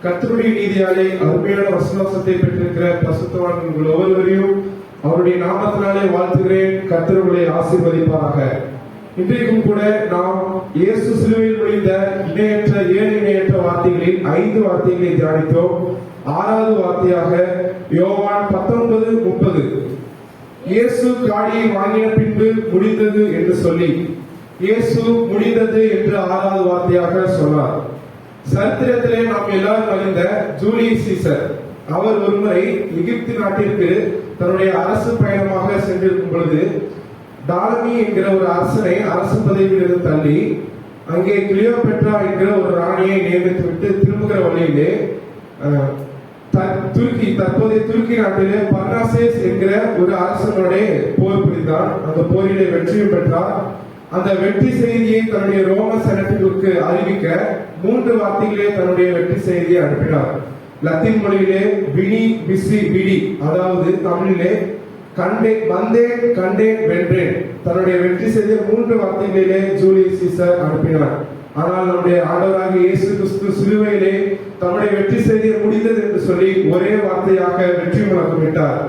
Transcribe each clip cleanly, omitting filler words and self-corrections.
கர்த்தருடைய நீதியாலே அருமையான விசுவாசத்தை பெற்றிருக்கிற பரிசுத்தவான்கள் உங்கள் ஒவ்வொருவரையும் அவருடைய நாமத்தினாலே வாழ்த்துகிறேன். கர்த்தருடைய ஆசீர்வதிப்பாராக. இன்றைக்கும் கூட நாம் இயேசு சிலுவையில் முடிந்த இணையற்ற வார்த்தைகளில் 5 வார்த்தைகளை தியானித்தோம். 6வது வார்த்தையாக யோவான் 19:30 இயேசு காடியை வாங்கின பின்பு முடிந்தது என்று சொல்லி இயேசு முடிந்தது என்று 6வது வார்த்தையாக சொன்னார். சரித்திரத்திலே நாம் எல்லாரும் அறிந்த ஜூலியஸ் சீசர் அவர் ஒருமுறை எகிப்து நாட்டிற்கு தன்னுடைய அரசு பயணமாக சென்றிருக்கும் பொழுது டாலமி என்கிற ஒரு அரசனை அரசு பதவியிலிருந்து தள்ளி அங்கே கிளியோபெட்ரா என்கிற ஒரு ராணியை நியமித்து விட்டு திரும்புகிற வழியிலே தற்போதைய துருக்கி நாட்டிலே பர்னாசேஸ் என்கிற ஒரு அரசனோட போர் புரிந்தார். அந்த போரிலே வெற்றியும் பெற்றார். அந்த வெற்றி செய்தியை தன்னுடைய ரோம செனட்டுக்கு அறிவிக்க 3 வார்த்தைகளே தன்னுடைய வெற்றி செய்தியை அனுப்பினார். லத்தீன் மொழியிலே வினி விசி விடி, அதாவது தமிழிலே கண்டேன் வந்தேன் கண்டேன் வென்றேன். தன்னுடைய வெற்றி செய்தியை 3 வார்த்தைகளிலே ஜூலியஸ் சீசர் அனுப்பினார். ஆனால் நம்முடைய ஆண்டவராக இயேசு கிறிஸ்து சிலுவையிலே தம்முடைய வெற்றி செய்தியை முடிந்தது என்று சொல்லி ஒரே வார்த்தையாக வெற்றி முழக்கமிட்டார்.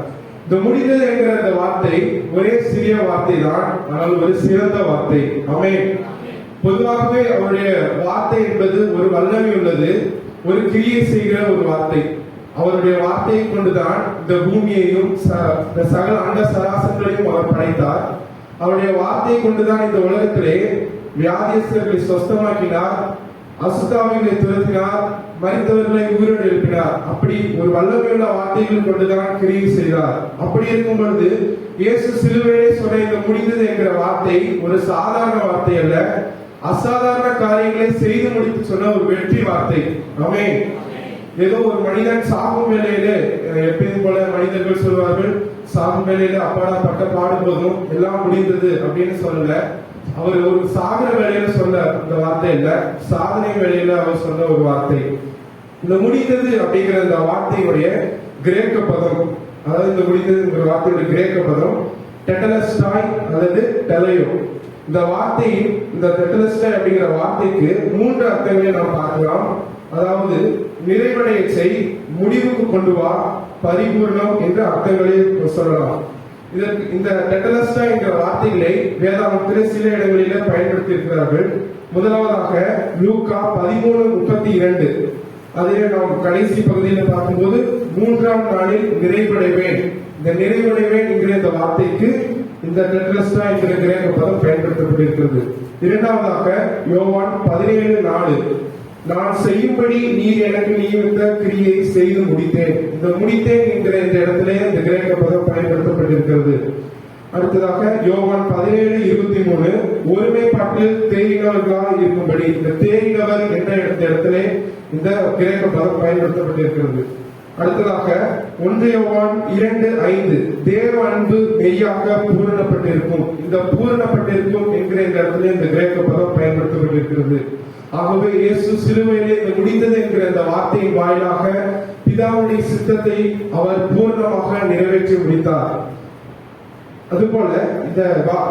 இந்த முடிந்தது என்கிற அந்த வார்த்தை ஒரே சிறிய வார்த்தை தான், ஆனால் ஒரு சிறந்த வார்த்தை. ஆமென். பொதுவாகவே அவருடைய வார்த்தை என்பது ஒரு வல்லமை உள்ளது, ஒரு கிரியை செய்கிற ஒரு வார்த்தை. அவருடைய வார்த்தையை கொண்டுதான் இந்த பூமியையும் சகல அண்ட சராசரங்களையும் அவர் படைத்தார். அவருடைய வார்த்தையை கொண்டுதான் இந்த உலகத்திலே வியாதியஸ்தர்களை சொஸ்தமாக்கினார், அசுத்தாவிகளை துரத்தினார், மரித்தவர்களை உயிரோடு எழுப்பினார். அப்படி ஒரு வல்லமையுள்ள வார்த்தைகள் கொண்டுதான் கிரியை செய்தார். அப்படி இருக்கும் பொழுது இயேசு சிலுவையிலே சொன்ன இந்த முடிந்தது என்கிற வார்த்தை ஒரு சாதாரண வார்த்தை அல்ல, அசாதாரண காரியங்களை செய்து முடித்து சொன்ன ஒரு வெற்றி வார்த்தை. ஆமென். ஏதோ ஒரு மனிதன் சாகும் வேளையிலே எப்பயும் போல மனிதர்கள் சொல்வார்கள், சாகும் வேளையில அப்பாடா பட்ட பாடும்போதும் எல்லாம் முடிந்தது அப்படின்னு சொல்லல. அவர் ஒரு சாகர வேலையில சொல்ல இந்த வார்த்தை இல்ல, சாதனை வேலையில அவர் சொன்ன ஒரு வார்த்தை. இந்த முடிந்தது அப்படிங்கிற இந்த வார்த்தையுடைய கிரேக்க பதம், அதாவது இந்த முடிந்தது வார்த்தையுடைய கிரேக்க பதம் டெட்டலஸ்டாய் அல்லது டெலையோ. இந்த வார்த்தையின் இந்த டெட்டலஸ்டாய் அப்படிங்கிற வார்த்தைக்கு 3 அர்த்தங்களை நாம் பார்க்கலாம். அதாவது நிறைவடைய செய், முடிவுக்கு கொண்டு வா, பரிபூர்ணம் என்ற அர்த்தங்களை சொல்லலாம். இதற்கு இந்த டெட்டலஸ்டா என்கிற வார்த்தைகளை வேதாகமத்திலே சில இடங்களிலே பயன்படுத்தி இருக்கிறார்கள். முதலாவதாக லூக்கா 13:32, அதிலே நாம் கடைசி பகுதியில் பார்க்கும்போது 3ஆம் நாளில் நிறைவடைவேன். இந்த நிறைவடைவேன் என்கிற இந்த வார்த்தைக்கு இந்த டெட்டலஸ்டா என்கிற கிரேக்க பதம் பயன்படுத்தப்பட்டிருக்கிறது. இரண்டாவதாக யோவான் 17:4 நான் செய்யும்படி நீர் எனக்கு நியமித்த கிரியை செய்து முடித்தேன். இந்த முடித்தேன் என்கிற இந்த இடத்திலே இந்த கிரேக்க பதம் பயன்படுத்தப்பட்டிருக்கிறது. அடுத்ததாக யோவான் 17:23 ஒருமைப்பாட்டில் தேறினவர்களாக இருக்கும்படி, இந்த தேறினவர் என்ற இடத்திலே இந்த கிரேக்க பதம் பயன்படுத்தப்பட்டிருக்கிறது. அடுத்ததாக 1 யோவான் 2:5 தேவ அன்பு மெய்யாக பூரணப்பட்டிருக்கும். இந்த பூரணப்பட்டிருக்கும் என்கிற இந்த இடத்திலே இந்த கிரேக்க பதம் பயன்படுத்தப்பட்டிருக்கிறது. ஆகவே இயேசு சிலுவையிலே இந்த முடிந்தது என்கிற இந்த வார்த்தையின் வாயிலாக பிதாவுடைய சித்தத்தை அவர் பூர்ணமாக நிறைவேற்றி முடித்தார். அதுபோல இந்த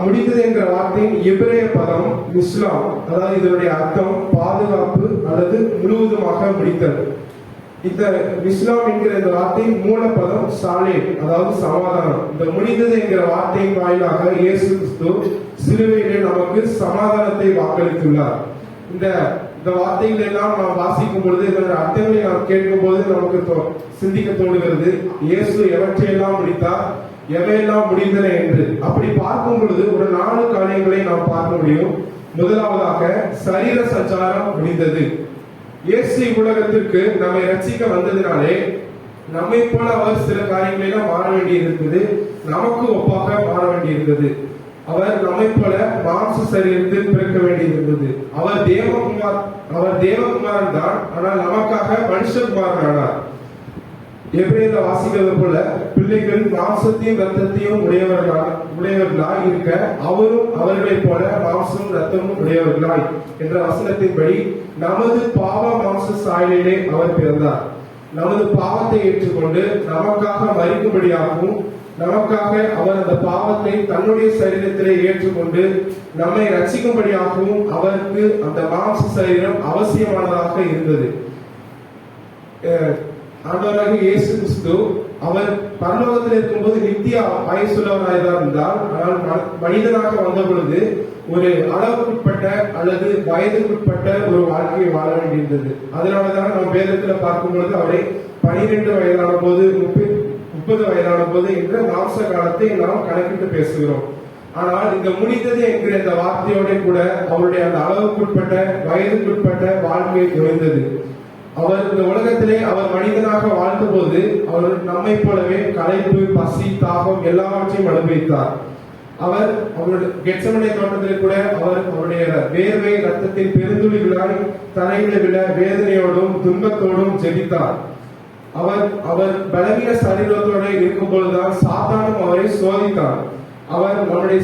முடிந்தது என்கிற வார்த்தையின் எபிரேய பதம் இஸ்லாம், அதாவது இதனுடைய அர்த்தம் பாதுகாப்பு அல்லது முழுவதுமாக முடித்தல். இந்த இஸ்லாம் என்கிற இந்த வார்த்தையின் மூலப்பதம் சாலே, அதாவது சமாதானம். இந்த முடிந்தது என்கிற வார்த்தையின் வாயிலாக இயேசு கிறிஸ்து சிலுவையிலே நமக்கு சமாதானத்தை வாக்களித்துள்ளார். இந்த வார்த்தைகள் எல்லாம் நாம் வாசிக்கும் பொழுது, இதனுடைய அர்த்தங்களை நாம் கேட்கும் போது நமக்கு சிந்திக்க தோணுகிறது, இயேசு எவற்றையெல்லாம் முடித்தார், எவையெல்லாம் முடிந்தன என்று. அப்படி பார்க்கும் பொழுது ஒரு 4 காரியங்களை நாம் பார்க்க முடியும். முதலாவதாக சரீர சஞ்சாரம் முடிந்தது. இயேசு உலகத்திற்கு நம்மை ரட்சிக்க வந்ததினாலே நம்மை போல அவர் சில காரியங்களெல்லாம் மாற வேண்டியிருந்தது, நமக்கு ஒப்பாக மாற வேண்டியிருந்தது. அவர் நம்மை போல மாம்ச சரீரத்தில் பிறக்க வேண்டியிருந்தது. அவர் தேவகுமாரன் தான், ஆனால் நமக்காக மனுஷகுமாரன் ஆனார். எபிரேயர்ல வாசிக்கிறது போல பிள்ளைகள் மாம்சத்தையும் ரத்தத்தையும் உடையவர்களாய் இருக்க அவரும் அவர்களைப் போல மாம்சமும் ரத்தமும் உடையவர்களாய் என்ற வசனத்தின்படி நமது பாவ மாம்ச சாயலிலே அவர் பிறந்தார். நமது பாவத்தை ஏற்றுக்கொண்டு நமக்காக மரிக்கும்படியாகவும், நமக்காக அவர் அந்த பாவத்தை தன்னுடைய சரீரத்திலே ஏற்றுக்கொண்டு நம்மை ரட்சிக்கும்படியாகவும் அவருக்கு அந்த மாம்ச சரீரம் அவசியமானதாக இருந்தது. ஆண்டவராக இயேசு கிறிஸ்து அவர் பரலோகத்தில் இருக்கும்போது நித்திய ஆயுசுள்ளவராக தான் இருந்தார். ஆனால் மனிதனாக வந்த பொழுது ஒரு அளவுக்குட்பட்ட அல்லது வயதுக்குட்பட்ட ஒரு வாழ்க்கையை வாழ வேண்டியிருந்தது. அதனாலதான் நம்ம வேதத்துல பார்க்கும் பொழுது அவரை 12 வயதான போது 30 வயதான போது என்ற மாம்ச காலத்தை நாம் கணக்கிட்டு பேசுகிறோம். ஆனால் இந்த முடிந்தது என்கிற இந்த வார்த்தையோட கூட அவருடைய அந்த அளவுக்குட்பட்ட வயதுக்குட்பட்ட வாழ்க்கை நுழைந்தது. அவர் இந்த உலகத்திலே அவர் மனிதனாக வாழ்ந்த போது அவர் நம்மை போலவே களைப்பு, பசி, தாகம் எல்லாவற்றையும் அனுபவித்தார். அவர் அவருடைய கெத்செமனே தோட்டத்தில் கூட அவர் அவருடைய வேர்வை ரத்தத்தின் பெருந்துளிகளாய் தலையில விட வேதனையோடும் துன்பத்தோடும் ஜெபித்தார். அவர் பலவீன சரீரத்தோட இருக்கும் பொழுதுதான் சாத்தானும் அவரை சோதித்தார். அவர் நம்முடைய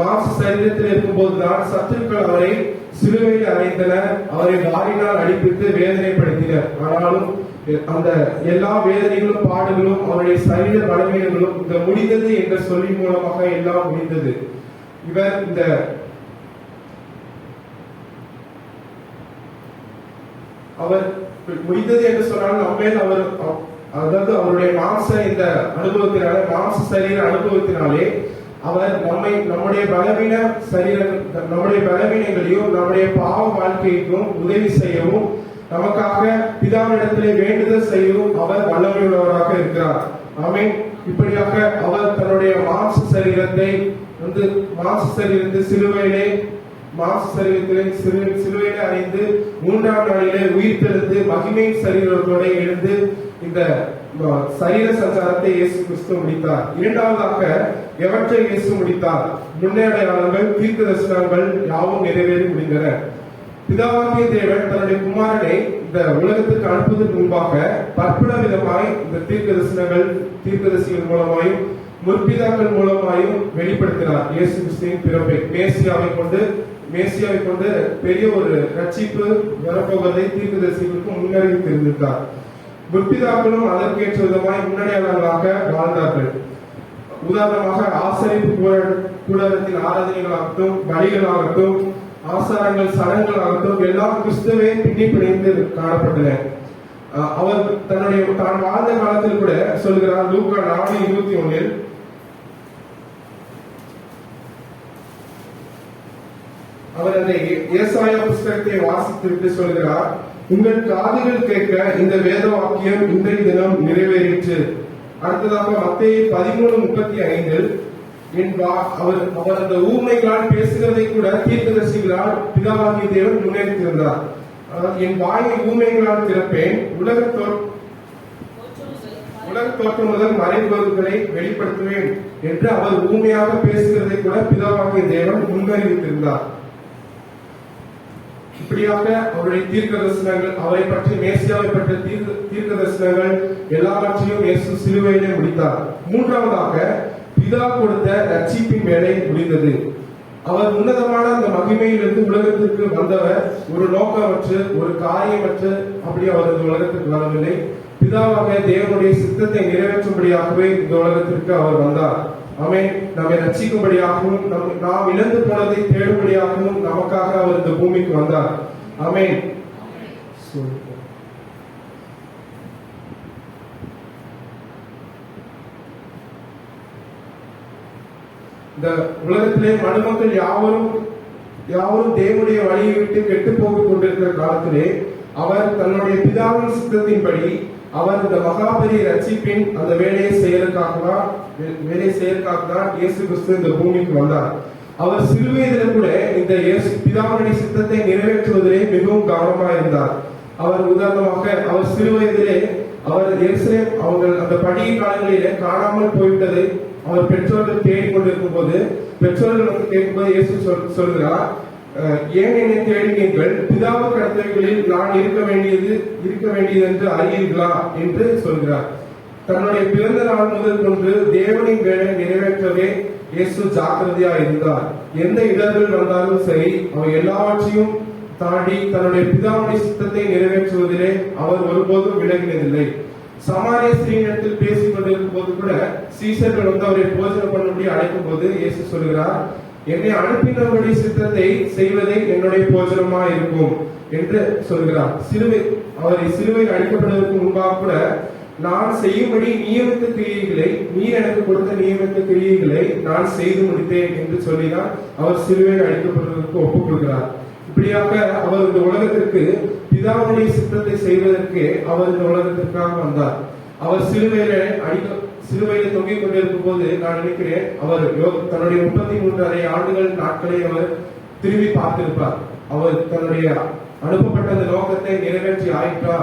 மாம்ச சரீரத்தில் இருக்கும் போதுதான் சத்துருக்கள் அவரை சிலுவையில் அறைந்தனர், அவரை வாரினால் அடிப்பித்து வேதனைப்படுத்தினர். ஆனாலும் அந்த எல்லா வேதனைகளும் பாடுகளும் அவருடைய சரீர பலவீனங்களும் இந்த முடிந்தது என்ற சொல்லின் மூலமாக எல்லாம் முடிந்தது. இவர் இந்த அவர் முடிந்தது என்று சொன்னால் நம்மேல் அவர் அதாவது அவருடைய மாம்ச இந்த அனுபவத்தினாலே மாம்ச சரீர அனுபவத்தினாலே அவர் நம்முடைய பலவீன நம்முடைய பலவீனங்களையும் நம்முடைய பாவ வாழ்க்கைக்கும் உதவி செய்யவும் நமக்காக பிதாவிடத்திலே வேண்டுதல் செய்யவும் அவர் வல்லமையுள்ளவராக இருக்கிறார். ஆமென். இப்படியாக அவர் தன்னுடைய மாம்ச சரீரத்தை சிலுவையிலே அணிந்து 3ஆம் நாளிலே உயிர் தெழுந்து மகிமை சரீரத்தோட எழுந்து இந்த சரீர சஞ்சாரத்தை இயேசு கிறிஸ்து முடித்தார். இரண்டாவதாக எவற்றை இயேசு முடித்தார்? முன்னடையாளங்கள், தீர்க்க தரிசனங்கள் யாவும் நிறைவேறி முடிந்தன. பிதாவாகிய தேவன் தன்னுடைய குமாரனை இந்த உலகத்துக்கு அனுப்புவதற்கு முன்பாக பற்பல விதமாய் இந்த தீர்க்கதரிசிகள் மூலமாயும் முற்பிதாக்கள் மூலமாயும் வெளிப்படுத்தினார். இயேசு கிறிஸ்துவின் பிறப்பை மேசியாவை கொண்டு பெரிய ஒரு ரட்சிப்பு வரப்போவதை தீர்க்கதரிசிகளுக்கு முன்னறிவித்து இருந்திருந்தார். முற்பிதாக்களும் அதற்கேற்ற விதமாய் முன்னடையாளர்களாக வாழ்ந்தார்கள். உதாரணமாக ஆசரிப்பு கூடாரத்தின் ஆராதனைகளாகட்டும், பலிகளாகட்டும், ஆசாரங்கள், சடங்குகளாகட்டும் எல்லாம் கிறிஸ்துவே பின்னி பிணைந்து காணப்பட்டன. அவர் தான் வாழ்ந்த காலத்தில் கூட சொல்கிறார். லூக்கா 4:21 அவர் அந்த ஏசாயா புஸ்தகத்தை வாசித்துவிட்டு சொல்கிறார், உங்கள் காதுகள் கேட்க இந்த வேத வாக்கியம் இன்றைய தினம் நிறைவேறிற்று. அடுத்ததாக மத்தேயு 13:35 அவர் அந்த ஊமைகளால் பேசுகிறதை கூட தீர்க்கதரிசிகளால் பிதாவாகிய தேவன் முன்னெடுத்திருந்தார். என் வாயை ஊமைகளால் திறப்பேன், உலக தோற்றம் முதல் மறைபொருள்களை வெளிப்படுத்துவேன் என்று அவர் ஊமையாக பேசுகிறதை கூட பிதாவாகிய தேவன் முன்னறிவித்திருந்தார். இப்படியாக அவருடைய தீர்க்க தரிசனங்கள், அவரை பற்றி மேசியாவை பற்றி தீர்க்க தரிசனங்கள் எல்லாவற்றையும் இயேசு சிலுவையிலே முடித்தார். மூன்றாவதாக பிதா கொடுத்த ரட்சிப்பின் வேலை முடிந்தது. அவர் உன்னதமான அந்த மகிமையிலிருந்து உலகத்திற்கு வந்தவர் ஒரு நோக்கமற்று ஒரு காரியமற்று அப்படி அவர் இந்த உலகத்திற்கு வரவில்லை. பிதாவாக தேவனுடைய சித்தத்தை நிறைவேற்றும்படியாகவே இந்த உலகத்திற்கு அவர் வந்தார். ஆமென். நம்மை ரட்சிக்கும்படியாகவும் நாம் இழந்து போனதை தேடும்படியாகவும் நமக்காக அவர் இந்த பூமிக்கு வந்தார். ஆமென். இந்த உலகத்திலே மனுமக்கள் யாவரும் தேவனுடைய வழியை விட்டு கெட்டு போய் கொண்டிருக்கிற காலத்திலே அவர் தன்னுடைய பிதாவின் சித்தத்தின்படி அவர் இந்த மகாபலி ரட்சிப்பின் அந்த வேலையை செய்யறதுக்காகத்தான் இயேசு கிறிஸ்து இந்த பூமிக்கு வந்தார். அவர் சிலுவையில கூட இந்த பிதாவுடைய சித்தத்தை நிறைவேற்றுவதிலே மிகவும் கவனமாக இருந்தார். அவர் உதாரணமாக அவர் சிலுவையிலே அவர் எருசலேம் அவர்கள் அந்த பண்டிகை காலங்களிலே காணாமல் போய்விட்டதை அவர் பெற்றோர்கள் தேடிக்கொண்டிருக்கும் போது பெற்றோர்கள் கேட்கும்போது இயேசு சொல்கிறார், ஏன் என்னை தேடினீர்கள்? பிதாவுக்கு அடுத்தவைகளில் நான் இருக்க வேண்டியது என்று அறியீர்களா என்று சொல்கிறார். தன்னுடைய பிறந்த நாள் முதல் கொண்டு தேவனின் வேலை நிறைவேற்றவே இயேசு ஜாக்கிரதையா இருந்தார். எந்த இடர்கள் வந்தாலும் சரி அவை எல்லாவற்றையும் தாண்டி தன்னுடைய பிதாவுடைய சித்தத்தை நிறைவேற்றுவதிலே அவர் ஒருபோதும் விலகினதில்லை. சமாரிய ஸ்திரீனிடத்தில் பேசிக் கொண்டிருக்கும் போது கூட சீசர்கள் அவரை போஜனம் பண்ணும்படி அழைக்கும் போது இயேசு சொல்கிறார், என்னை அனுப்பினவருடைய சித்தத்தை செய்வதே என்னுடைய போஜனமா இருக்கும். என்று சொல்கிறார். அவரை சிலுவையில் அடிக்கப்படுவதற்கு முன்பாக கூட நான் செய்யும்படி நியமித்த கிரியைகளை, நீர் எனக்கு கொடுத்த நியமித்த கிரியைகளை நான் செய்து முடித்தேன் என்று சொல்லிதான் அவர் சிலுவையில் அடிக்கப்படுவதற்கு ஒப்புக் கொடுக்கிறார். இப்படியாக அவர் இந்த உலகத்திற்கு பிதாவுடைய சித்தத்தை செய்வதற்கு அவர் இந்த உலகத்திற்காக வந்தார். அவர் சிலுவையில தொங்கிக் கொண்டிருக்கும் போது நான் நினைக்கிறேன் அவர் தன்னுடைய 33 ஆண்டுகள் நாட்களை அவர் திரும்பி பார்த்திருப்பார். அவர் தன்னுடைய அனுப்பப்பட்ட அந்த நோக்கத்தை நிறைவேற்றி ஆயிற்றா,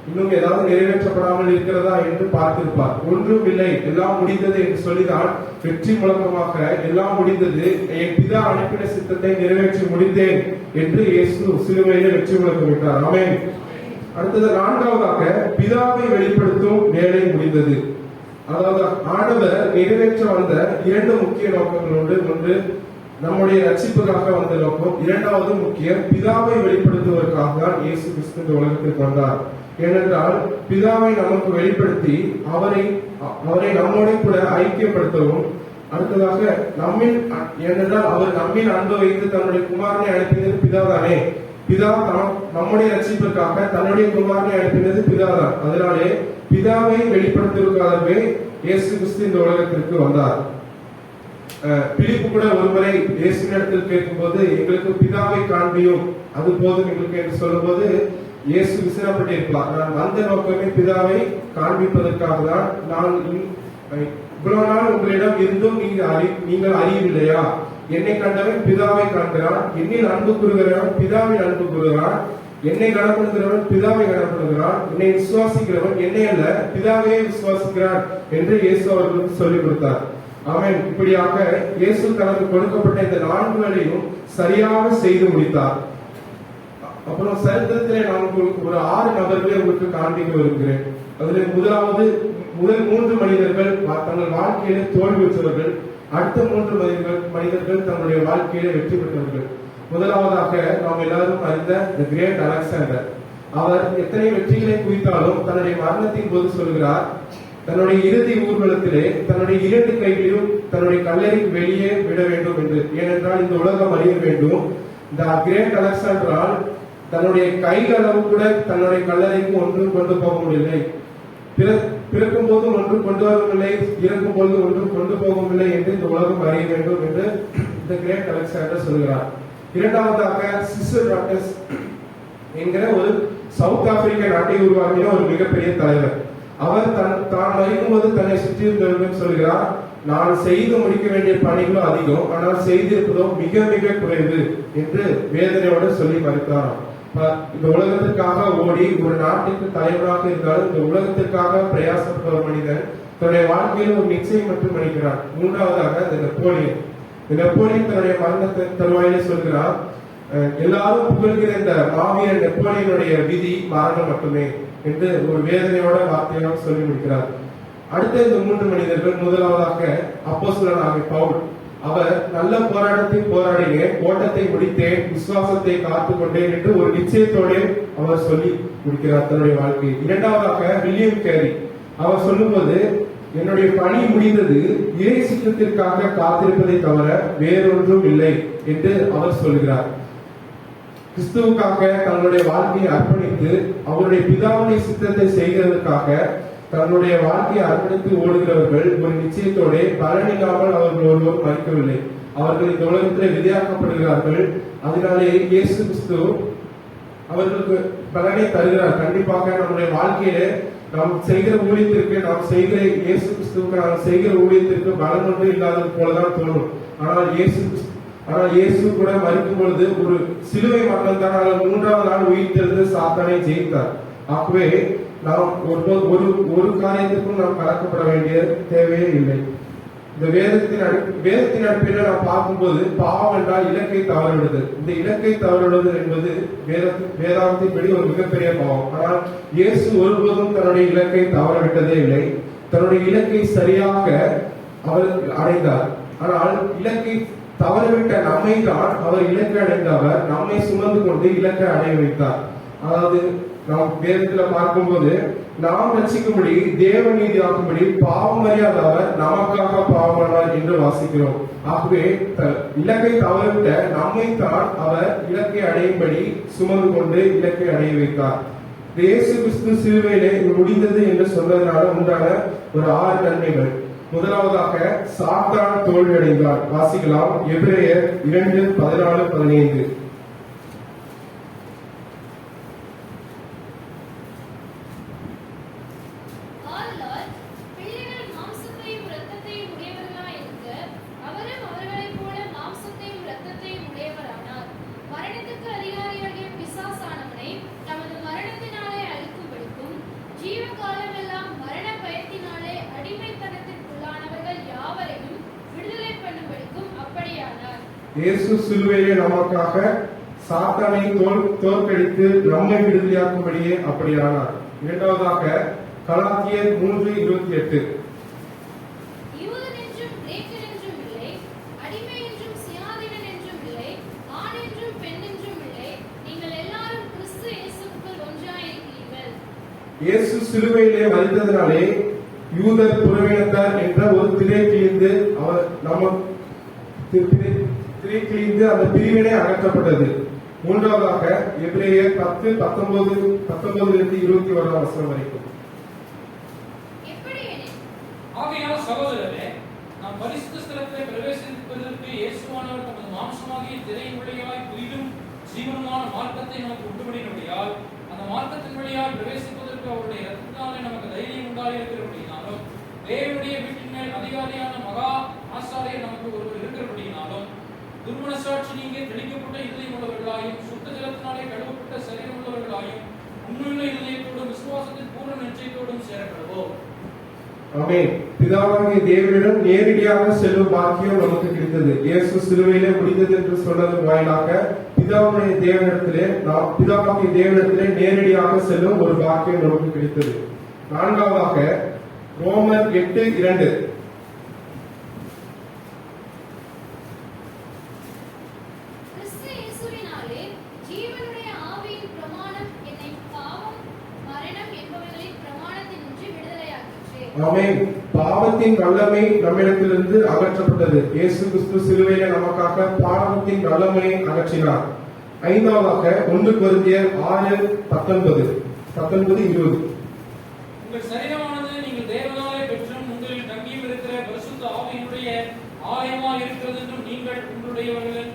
இன்னும் ஏதாவது நிறைவேற்றப்படாமல் இருக்கிறதா என்று பார்த்திருப்பார். ஒன்றும் இல்லை, எல்லாம் முடிந்தது என்று சொல்லிதான் வெற்றி முழக்கமாக எல்லாம் முடிந்தது, என் பிதா அனுப்பின சித்தத்தை நிறைவேற்றி முடித்தேன் என்று இயேசு சிலுவையிலே வெற்றி முழக்கமிட்டார். ஆமென். அடுத்தது 4வதாக பிதாவை வெளிப்படுத்தும் வேலை முடிந்தது. அதாவது ஆண்டவர் நிறைவேற்ற வந்த 2 முக்கிய நோக்கங்கள் உண்டு. ஒன்று நம்முடைய ரட்சிப்புக்காக வந்த நோக்கம், 2வது முக்கியம் பிதாவை வெளிப்படுத்துவதற்காக தான் இயேசு கிறிஸ்து இந்த உலகத்திற்கு வந்தார். ஏனென்றால் பிதாவை நமக்கு வெளிப்படுத்தி அவரை நம்மோட கூட ஐக்கியப்படுத்தவும், அடுத்ததாக ஏனென்றால் அவர் நம்மில் அன்பு வைத்து தன்னுடைய குமாரனை அனுப்பினது பிதாதானே. பிதா நம்முடைய ரட்சிப்பிற்காக தன்னுடைய குமாரனை அனுப்பினது பிதாதான். அதனாலே பிதாவை வெளிப்படுத்துவதற்காகவே இயேசு கிறிஸ்து இந்த உலகத்திற்கு வந்தார். பிலிப்பு கூட ஒருமுறை இயேசுவினிடத்தில் கேட்கும்போது, எங்களுக்கு பிதாவை காண்பியும், அது போதும் எங்களுக்கு என்று சொல்லும் போது இயேசு விசாரப்பட்டிருப்பார். நான் வந்த நோக்கமே பிதாவை காண்பிப்பதற்காக தான். நான் இவ்வளவு நாள் உங்களிடம் இருந்தும் நீங்கள் அறியவில்லையா? என்னை கண்டவன் பிதாவை காண்கிறான், என்னில் அன்பு கூறுகிறவன் பிதாவில் அன்பு கூறுகிறான், என்னை கனப்படுகிறவன் பிதாவை கனப்படுகிறான், என்னை விசுவாசிக்கிறவன் என்னை அல்ல பிதாவையே விசுவாசிக்கிறான் என்று இயேசு அவர்களுக்கு சொல்லிக் கொடுத்தார். ஆமென். இப்படியாக இயேசு தனக்கு கொடுக்கப்பட்ட இந்த 4 வேளையும் சரியாக செய்து முடித்தார். அப்புறம் சரித்திரத்திலே நான் உங்களுக்கு ஒரு 6 நபர்களை உங்களுக்கு காண்பிக்க வருகிறேன். அதில் முதல் 3 மனிதர்கள் தங்கள் வாழ்க்கையில தோல்வி பெற்றவர்கள், அடுத்த 3 மனிதர்கள் தன்னுடைய வாழ்க்கையில வெற்றி பெற்றவர்கள். முதலாவதாக நாம் எல்லாரும் அறிந்த தி கிரேட் அலெக்சாண்டர். அவர் எத்தனை வெற்றிகளை குவித்தாலும் தன்னுடைய மரணத்தின் போது சொல்கிறார், தன்னுடைய இறுதி ஊர்வலத்திலே தன்னுடைய 2 கைகளையும் தன்னுடைய கல்லறைக்கு வெளியே விட வேண்டும் என்று. ஏனென்றால் இந்த உலகம் அறிய வேண்டும், இந்த கிரேட் அலெக்சாண்டரால் தன்னுடைய கைகளவு கூட தன்னுடைய கல்லறைக்கு ஒன்றும் கொண்டு போக முடியவில்லை. பிறக்கும் போதும் ஒன்றும் கொண்டு வரவில்லை, இறக்கும் போது ஒன்றும் கொண்டு போகவில்லை என்று இந்த உலகம் அறிய வேண்டும் என்று இந்த கிரேட் அலெக்சாண்டர் சொல்கிறார். 2வதாக சிசர் ராட்டஸ் என்கிற ஒரு சவுத் ஆப்பிரிக்க நாட்டை உருவாக்கின ஒரு மிகப்பெரிய தலைவர். அவர் தான் மறிக்கும்போது தன்னை சுற்றி இருந்தவர்கள் சொல்கிறார், நான் செய்து முடிக்க வேண்டிய பணிகளும் அதிகம், ஆனால் செய்திருப்பதோ மிக மிக குறைவு என்று வேதனையோடு சொல்லி மறுத்தாராம். இந்த உலகத்திற்காக ஓடி ஒரு நாட்டுக்கு தலைவராக இருந்தாலும் இந்த உலகத்திற்காக பிரயாசப்பட்ட ஒரு மனிதன் தன்னுடைய வாழ்க்கையில் ஒரு நிச்சயம் மட்டும் அளிக்கிறார். 3வதாக இந்த நெப்போலியன் தன்னுடைய மரணத்தை தருவாயிலே சொல்கிறார், எல்லாரும் புகழ்கிற இந்த மாவீரன் நெப்போலியனுடைய விதி மரணம் மட்டுமே என்று ஒரு வேதனையோட வார்த்தையாக சொல்லி முடிக்கிறார். அடுத்த இந்த 3 மனிதர்கள், முதலாவதாக அப்போஸ்தலனாகிய பவுல். அவர் நல்ல போராட்டத்தை போராடினேன், ஓட்டத்தை முடித்தேன், விசுவாசத்தை காத்துக் கொண்டேன் என்று ஒரு நிச்சயத்தோடு அவர் சொல்லி முடிக்கிறார் தன்னுடைய வாழ்க்கையை. 2வதாக வில்லியம் கேரி. அவர் சொல்லும்போது, என்னுடைய பணி முடிந்தது, இறை சித்தத்திற்காக காத்திருப்பதை தவிர வேறொன்றும் இல்லை என்று அவர் சொல்கிறார். கிறிஸ்துவுக்காக தன்னுடைய வாழ்க்கையை அர்ப்பணித்து அவருடைய பிதாவுடைய சித்தத்தை செய்கிறதற்காக தன்னுடைய வாழ்க்கையை அர்ப்பணித்து ஓடுகிறவர்கள் ஒரு நிச்சயத்தோட பலனில்லாமல் அவர்கள் ஒருவர் மறிக்கவில்லை. அவர்கள் இந்த உலகத்திலே விதையாக்கப்படுகிறார்கள். அதனாலே இயேசு கிறிஸ்து அவர்களுக்கு பலனை தருகிறார். கண்டிப்பாக நம்முடைய வாழ்க்கையில நாம் செய்கிற ஊழியத்திற்கு, நாம் செய்கிற இயேசு கிறிஸ்துவுக்கு நாம் செய்கிற ஊழியத்திற்கு பலன் ஒன்று இல்லாதது போலதான் தோணும். ஆனால் இயேசு கூட மறிக்கும் பொழுது ஒரு சிலுவை மரணம் தான், 3வது நாள் உயிர் தெரிந்து சாத்தானை ஜெயித்தார். ஆகவே நாம் ஒரு காரியத்திற்கும் நாம் கலக்கப்பட வேண்டிய தேவையே இல்லை. இந்த வேதத்தின் அடிப்படையில் நாம் பார்க்கும்போது பாவம் என்றால் இலக்கை தவறவிடுதல். இந்த இலக்கை தவறவிடுதல் என்பது வேதாந்தத்தின்படி ஒரு மிகப்பெரிய பாவம். ஆனால் இயேசு ஒருபோதும் தன்னுடைய இலக்கை தவறவிட்டதே இல்லை. தன்னுடைய இலக்கை சரியாக அவர் அடைந்தார். ஆனால் இலக்கை தவறவிட்ட நம்மை தான் அவர் இலக்கை அடைந்தவர் நம்மை சுமந்து கொண்டு இலக்கை அடைய வைத்தார். அதாவது நாம் வேதத்துல பார்க்கும்போது நாம் ரட்சிக்கும்படி தேவ நீதி ஆக்கும்படி பாவம் அறியாத அவர் நமக்காக பாவமானார் என்று வாசிக்கிறோம். ஆகவே இலக்கை தவறிவிட்ட நம்மை தான் அவர் இலக்கை அடையும்படி சுமந்து கொண்டு இலக்கை அடைய வைத்தார். இயேசு கிறிஸ்து சிலுவையிலே முடிந்தது என்று சொன்னதனால உண்டான ஒரு 6 நன்மைகள். முதலாவதாக சாத்தான் தோல்வி அடைந்தார். வாசிக்கலாம் எபிரேயர் 2:14-15. இயேசு சிலுவையிலே நமக்காக சாத்தானை தோற்கடித்து நம்மை விடுதலையாக்கும்படியே அப்படியானார். இரண்டாவதாக கலாத்தியர் 3:28. இயேசு சிலுவையிலே மரித்ததினாலே யூதர் புறவினத்தார் என்ற ஒரு திரை கிழிந்து அந்த பிரிவினை அகற்றப்பட்டது. மூன்றாவதாக எபிரேயர் 10:19-21 வசனம் வரைக்கும். ஆகையால் சகோதரரே, நாம் பரிசுத்த ஸ்தலத்திலே பிரவேசிப்பதற்கு இயேசுவானவர் தமது மாம்சமாகிய திரையின் வழியாய் புதிதும் ஜீவனுமான மார்க்கத்தை நமக்கு உண்டுபடியால் அந்த மார்க்கத்தின் வழியாய் பிரவேசிப்பதற்கு அவருடைய இரத்தத்தினாலே நமக்கு தைரியம் உண்டாயிருக்கிறபடியாலும் தேவனுடைய வீட்டின் மேல் அதிகாரியான மகா ஆசாரியர் நமக்கு ஒருவர் இருக்கிறபடியாலும் துர்மனசாட்சி நீங்க தெளிக்கப்பட்ட இதயம் உள்ளவர்களாயும் சுத்த ஜலத்தினாலே கழுவப்பட்ட சரீரம் உள்ளவர்களாயும் உண்மையுள்ள இதயத்தோடும் விசுவாசத்தின் பூர்ண நிச்சயத்தோடும் சேரப்படுவோம். ஆமென். பிதாவாகிய தேவனிடம் நேரடியாக செல்லும் பாக்கியம் நமக்கு கிடைத்தது. இயேசு சிலுவையிலே முடிந்தது என்று சொன்னதன் வாயிலாக பிதாவாகிய தேவனிடத்திலே நேரடியாக செல்லும் ஒரு பாக்கியம் நமக்கு கிடைத்தது. நான்காவதாக ரோமர் 8:2. ஆமென். பாவத்தின் வல்லமை நம்மிடத்திலிருந்து அகற்றப்பட்டது. இயேசு கிறிஸ்து சிலுவையிலே நமக்காக பாவத்தின் வல்லமையை அகற்றினார். ஐந்தாவதாக 1 கொரிந்தியர் 6:19-20. உங்கள் சரீரமானது நீங்கள் தேவனாலே பெற்றும் உங்களில் தங்கியும் இருக்கிற பரிசுத்த ஆவியினுடைய ஆலயமாய் இருக்கிறது என்றும் நீங்கள் உங்களுடையவர்கள்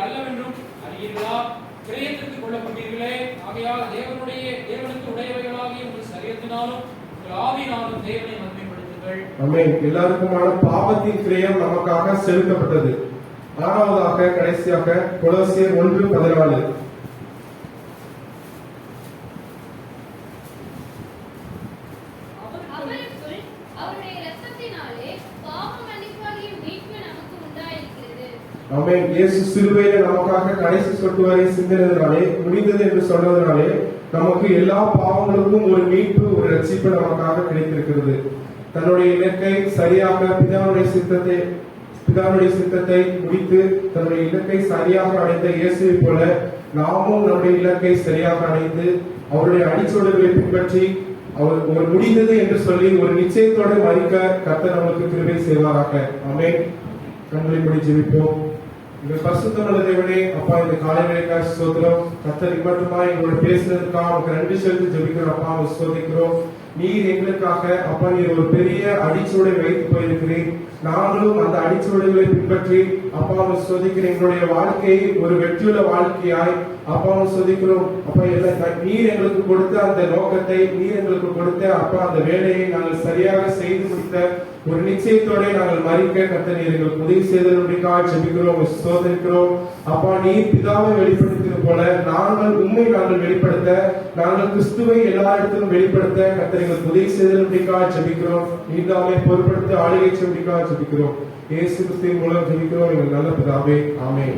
அல்லவென்றும் அறியீர்களா? கிரயத்திற்கு கொள்ளப்பட்டீர்களே. ஆகையால் தேவனுக்கு உடையவைகளாகிய உங்கள் சரீரத்தினாலும் ஆவியினாலும் தேவனை மகிமைப்படுத்துங்கள். ஆமென். எல்லாருக்குமான பாவத்தின் கிரயம் நமக்காக செலுத்தப்பட்டது. ஆறாவதாக கடைசியாக கொலோசியர் 1:14. ஆமென். இயேசு சிலுவையிலே நமக்காக கடைசி சொட்டு வரை சிந்தினதினாலே முடிந்தது என்று சொன்னதினாலே நமக்கு எல்லா பாவங்களுக்கும் ஒரு மீட்பு, ஒரு ரட்சிப்பு நமக்காக கிடைத்திருக்கிறது. தன்னுடைய இலக்கை சரியாக பிதாவுடைய சித்தத்தை முடித்து தன்னுடைய இலக்கை சரியாக அடைந்த இயேசுவை போல நாமும் நம்முடைய இலக்கை சரியாக அடைந்து அவருடைய அடிச்சோடுகளை பின்பற்றி அவர் ஒரு முடிந்தது என்று சொல்லி ஒரு நிச்சயத்தோடு மறிக்க கர்த்தர் நமக்கு கிருபை செய்வாராக. ஆமென். கண்களை மூடி ஜெபிப்போம். எங்கள் பரிசுத்தமுள்ள தேவனே, அப்பா, இந்த காலை வேளைக்காக ஸ்தோத்திரம். கர்த்தர் மட்டுமா எங்களோட பேசுறதுக்காக உங்களுக்கு நன்றி செலுத்தி ஜெபிக்கிறோம். அப்பா, ஸ்தோத்திக்கிறோம். நீர் எங்களுக்காக அப்பா நீர் ஒரு பெரிய அடிச்சுவடை வைத்து போயிருக்கிறீர். நாங்களும் அந்த அடிச்சுவடைகளை பின்பற்றி அப்பா ஸ்தோத்திக்கிற எங்களுடைய வாழ்க்கையை ஒரு வெற்றியுள்ள வாழ்க்கையாய் அப்பா ஸ்தோத்திக்கிறோம். அப்பா நீர் எங்களுக்கு கொடுத்த அந்த நோக்கத்தை, நீர் எங்களுக்கு கொடுத்த அப்பா அந்த வேலையை நாங்கள் சரியாக செய்து முடித்த ஒரு நிச்சயத்தோட நாங்கள் மறிக்க கர்த்தர் நீர் எங்களுக்கு உதவி செய்ததற்காக ஜெபிக்கிறோம், ஸ்தோத்திரிக்கிறோம். அப்பா நீர் பிதாவை வெளிப்படுத்தியது போல நாங்கள் வெளிப்படுத்த, நாங்கள் கிறிஸ்துவை எல்லா இடத்திலும் வெளிப்படுத்த கர்த்தர் எங்களுக்கு உதவி செய்ததற்காக ஜெபிக்கிறோம். நீதாமே பொறுப்படுத்த ஆளுகை செய்வதற்காக ஜெபிக்கிறோம். இயேசு கிறிஸ்துவின் மூலம் ஜெபிக்கிறோம் எங்கள் நல்ல பிதாவே. ஆமென்.